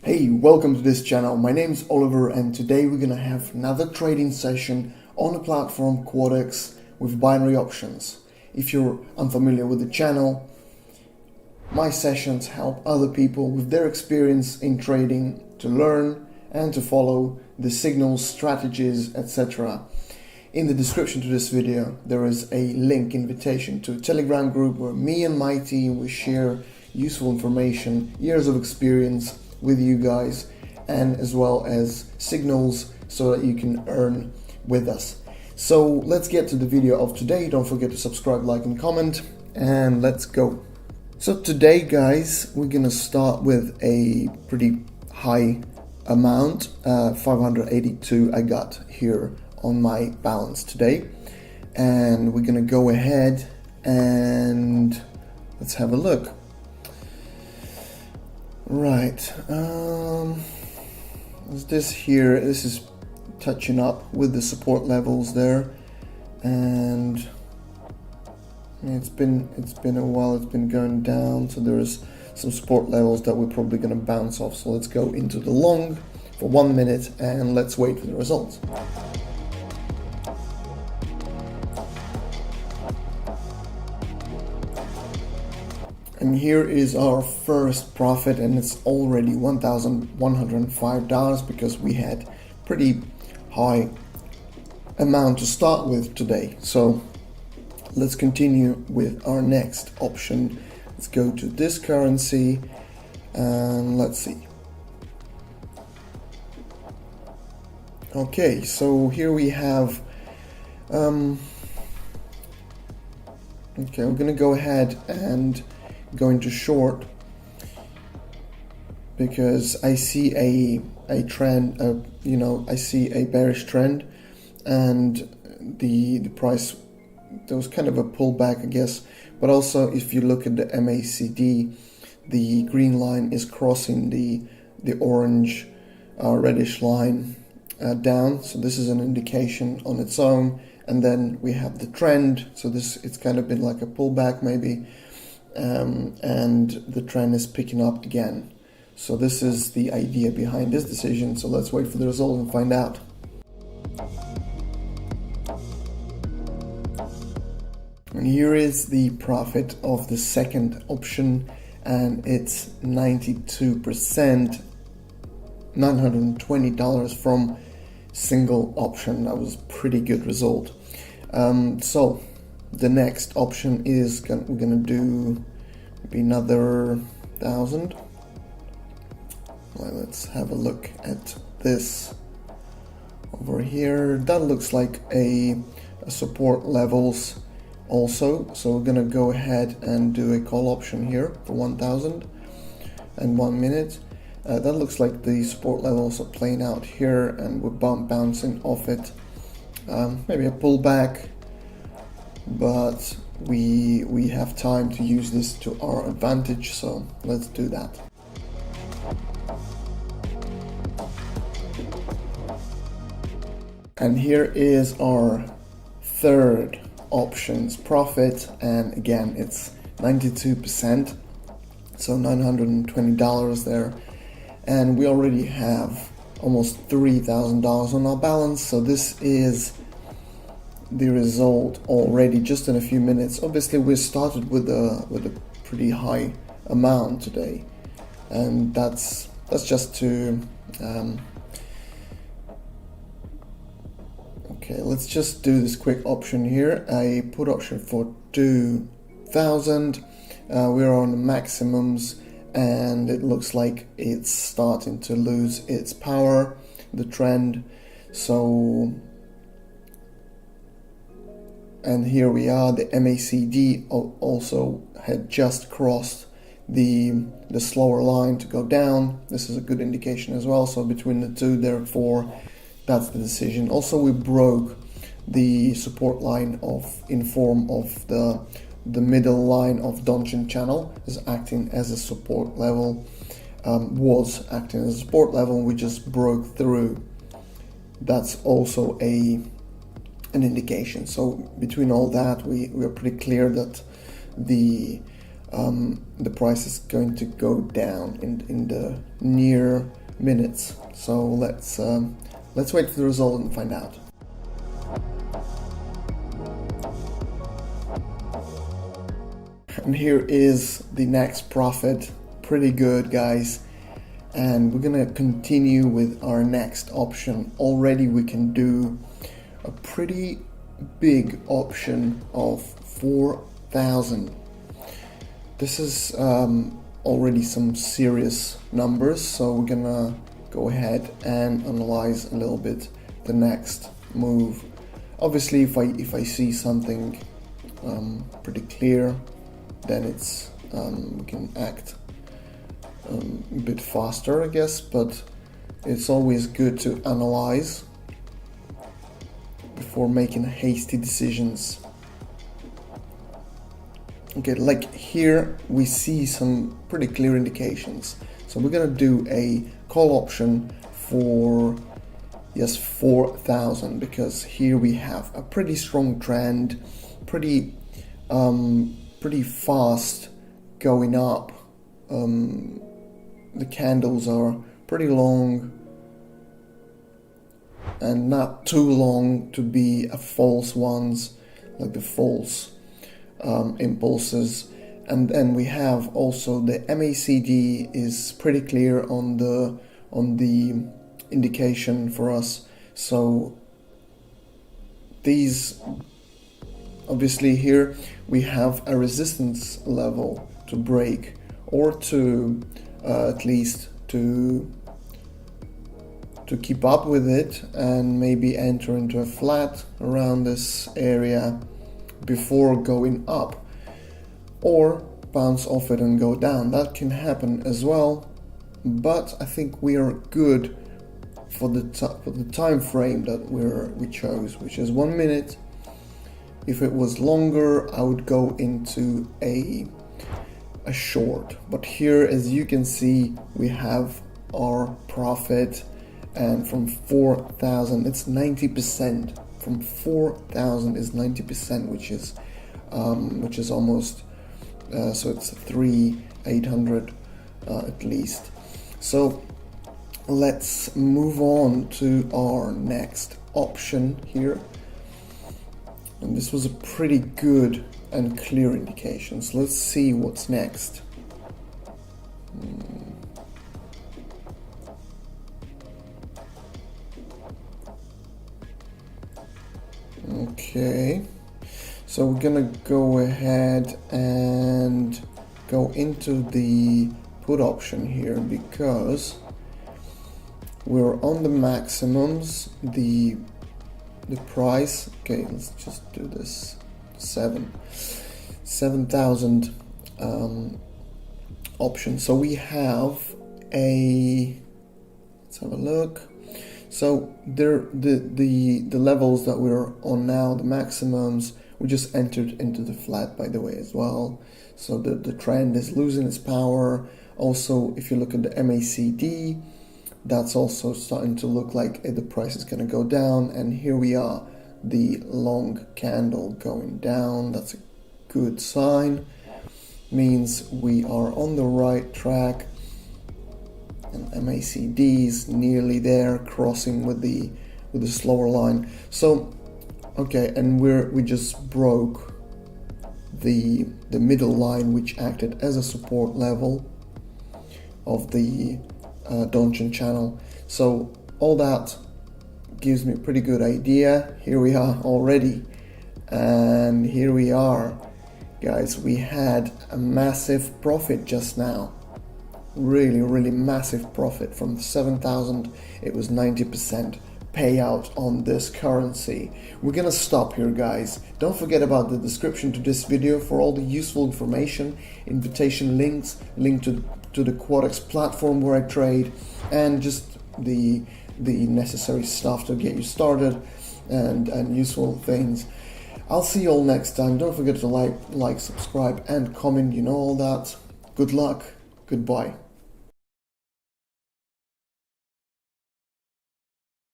Hey, welcome to this channel. My name is Oliver and today we're gonna have another trading session on the platform Quotex with binary options. If you're unfamiliar with the channel, my sessions help other people with their experience in trading to learn and to follow the signals, strategies, etc. In the description to this video, there is a link invitation to a Telegram group where me and my team will share useful information, years of experience with you guys, and as well as signals so that you can earn with us. So let's get to the video of today. Don't forget to subscribe, like, and comment, and let's go. So today, guys, we're gonna start with a pretty high amount, 582 I got here on my balance today, and we're gonna go ahead and let's have a look. Right, this here, this is touching up with the support levels there, and it's been a while. It's been going down, so there's some support levels that we're probably going to bounce off. So let's go into the long for 1 minute and let's wait for the results. And here is our first profit, and it's already $1,105 because we had pretty high amount to start with today. So let's continue with our next option. Let's go to this currency and let's see. Okay, so here we have okay, we're gonna go ahead and go into short because I see a trend, I see a bearish trend, and the price, there was kind of a pullback, I guess. But also, if you look at the MACD, the green line is crossing the orange reddish line down, so this is an indication on its own. And then we have the trend, so it's kind of been like a pullback maybe, and the trend is picking up again. So this is the idea behind this decision. So let's wait for the result and find out. And here is the profit of the second option, and it's 92%, $920 from single option. That was pretty good result. So the next option is we're gonna do maybe another 1,000. Well, let's have a look at this over here. That looks like a support levels also. So we're gonna go ahead and do a call option here for 1,000 and 1 minute. That looks like the support levels are playing out here, and we're bouncing off it. Maybe a pullback, but we have time to use this to our advantage, so let's do that. And here is our third options profit, and again it's 92%, so $920 there, and we already have almost $3,000 on our balance. So this is the result already just in a few minutes. Obviously we started with a pretty high amount today, and that's just to okay, let's just do this quick option here, a put option for 2,000. We're on the maximums, and it looks like it's starting to lose its power, the trend. So, and here we are, the MACD also had just crossed the slower line to go down. This is a good indication as well. So between the two, therefore, that's the decision. Also, we broke the support line in form of the middle line of Donchian channel is acting as a support level, was acting as a support level, and we just broke through. That's also an indication. So between all that, we are pretty clear that the the price is going to go down in the near minutes. So let's wait for the result and find out. And here is the next profit. Pretty good, guys. And we're gonna continue with our next option. Already we can do a pretty big option of 4,000. This is already some serious numbers, so we're gonna go ahead and analyze a little bit the next move. Obviously, if I see something pretty clear, then it's we can act a bit faster, I guess, but it's always good to analyze before making hasty decisions. Okay, like here we see some pretty clear indications. So we're gonna do a call option for 4,000, because here we have a pretty strong trend, pretty fast going up. The candles are pretty long and not too long to be a false ones, like the false impulses. And then we have also the MACD is pretty clear on the indication for us. So these, obviously here we have a resistance level to break, or to at least to keep up with it and maybe enter into a flat around this area before going up, or bounce off it and go down. That can happen as well, but I think we are good for the time frame that we chose, which is 1 minute. If it was longer, I would go into a short, but here, as you can see, we have our profit, and from 4,000 it's 90%. From 4,000 is 90%, which is almost so it's 3,800 at least. So let's move on to our next option here, and this was a pretty good and clear indication. So let's see what's next. Okay, so we're gonna go ahead and go into the put option here, because we're on the maximums. The price, okay, let's just do this, 7,000 option. So we have let's have a look. So the levels that we're on now, the maximums, we just entered into the flat, by the way, as well. So the trend is losing its power. Also, if you look at the MACD, that's also starting to look like the price is going to go down. And here we are, the long candle going down. That's a good sign. Means we are on the right track. And MACD is nearly there, crossing with the slower line. So okay, and we just broke the middle line, which acted as a support level of the Donchian channel. So all that gives me a pretty good idea. Here we are already, and here we are, guys. We had a massive profit just now. Really massive profit. From 7,000 it was 90% payout on this currency. We're gonna stop here, guys. Don't forget about the description to this video for all the useful information, invitation links, link to the Quotex platform where I trade, and just the necessary stuff to get you started, and useful things. I'll see you all next time. Don't forget to like, subscribe and comment, you know all that. Good luck. Goodbye.